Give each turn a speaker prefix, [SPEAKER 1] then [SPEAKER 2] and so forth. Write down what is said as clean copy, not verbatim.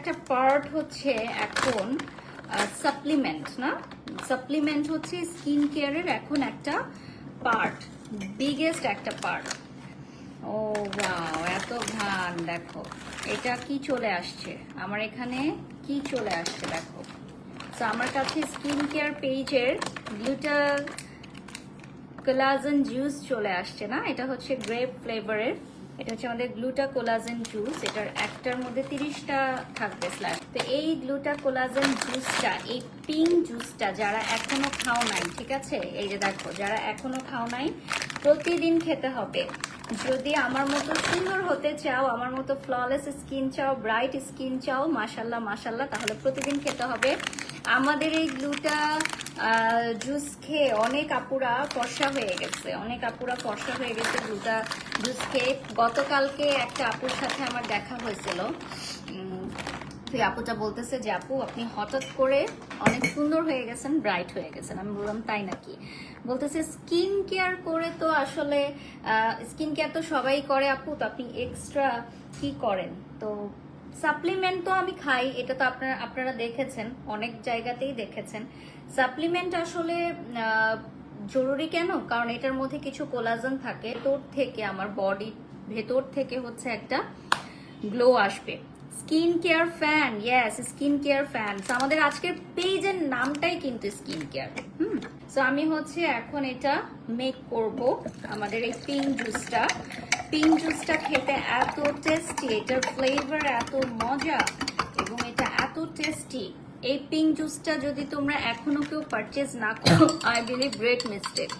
[SPEAKER 1] একটা পার্ট হচ্ছে এখন সাপ্লিমেন্ট, না সাপ্লিমেন্ট হচ্ছে স্কিন কেয়ারের এখন একটা পার্ট, বিগেস্ট একটা পার্ট। ও ওয়াও, এত ঘান দেখো, এটা কি চলে আসছে আমার এখানে, কি চলে আসছে দেখো। তো আমার কাছে স্কিন কেয়ার পেজের গ্লুটা কোলাজেন জুস চলে আসছে, না এটা হচ্ছে গ্রেপ ফ্লেভারের, এটা হচ্ছে আমাদের গ্লুটা কোলাজেন জুস, এটার একটার মধ্যে 30টা থাকবে স্ল্যাশ। তো এই গ্লুটা কোলাজেন জুসটা, এই পিঙ্ক জুসটা যারা এখনো খাও নাই, ঠিক আছে, এই যে দেখো যারা এখনো খাও নাই প্রতিদিন খেতে হবে। যদি আমার মতো সুন্দর হতে চাও, আমার মতো ফ্ললেস স্কিন চাও, ব্রাইট স্কিন চাও, মাশাল্লাহ মাশাল্লাহ, তাহলে প্রতিদিন খেতে হবে। আমাদের এই গ্লুটা জুস খেয়ে অনেক আপুরা ফর্সা হয়ে গেছে, অনেক আপুরা ফর্সা হয়ে গেছে গ্লুটা জুস খেয়ে। গতকালকে একটা আপুর সাথে আমার দেখা হয়েছিল, তুই আপুটা বলতেছে যে আপু আপনি হঠাৎ করে অনেক সুন্দর হয়ে গেছেন, ব্রাইট হয়ে গেছেন। আমি বললাম তাই নাকি? বলতেছে স্কিন কেয়ার করে তো আসলে স্কিন কেয়ার তো সবাই করে আপু, তো আপনি এক্সট্রা কি করেন? তো সাপ্লিমেন্ট তো আমি খাই, এটা তো আপনারা দেখেছেন, অনেক জায়গাতেই দেখেছেন। সাপ্লিমেন্ট আসলে জরুরি কেন? কারণ এটার মধ্যে কিছু কোলাজেন থাকে, ভেতর থেকে আমার বডির ভেতর থেকে হচ্ছে একটা গ্লো আসবে। Skin care fan, yes skin care fan. আমাদের আজকের পেজের নামটাই কিন্তু স্কিন কেয়ার। সো আমি হচ্ছে এখন এটা মেক করব আমাদের এই পিঙ্ক জুসটা। পিঙ্ক জুসটা খেতে এত টেস্টি, এটার ফ্লেভার এত মজা এবং এটা এত টেস্টি। এই পিঙ্ক জুসটা যদি তোমরা এখনো কেউ পারচেজ না করো, আই বিলিভ গ্রেট মিস্টেক।